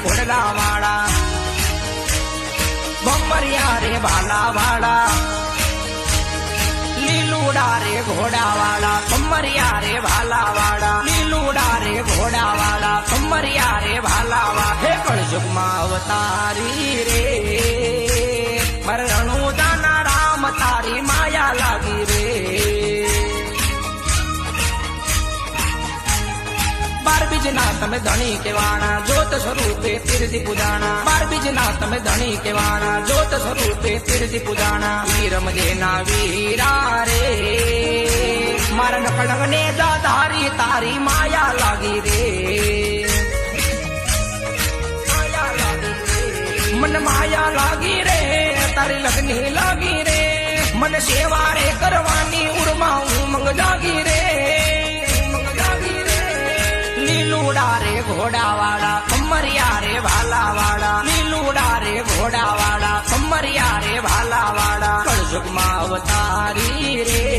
ઘોડલા વાળા ભમરિયા રે ભાલા વાળા લીલુડા રે ઘોડા વાળા ભમરિયા રે ભાલા વાળા લીલુડા રે ઘોડા વાળા ભમરિયા રે ભાલા વાળા હે કળયુગમાં અવતારી રે મરણું દાના રામ તારી માયા લાગી રે બાર બીજના તમે ધણી કેવાણા જોત સ્વરૂપે તીર્થી પૂજાણા બાર બીજના તમે ધણી કેવાણા જોત સ્વરૂપે તીર્થી પૂજાણા વીરમ જેના વીરા રે મારા નકળંગ ને દાધારી તારી માયા લાગી રે મન માયા લાગી રે તારી લગ્ની લાગી રે મને સેવા રે કરવાની ઉર્મા ઉમંગ જાગી રે લીલુડા રે ઘોડા વાળા ભમરિયા રે ભાલા વાળા લીલુડા રે ઘોડા વાળા ભમરિયા રે ભાલા વાળા કળયુગમાં અવતારી રે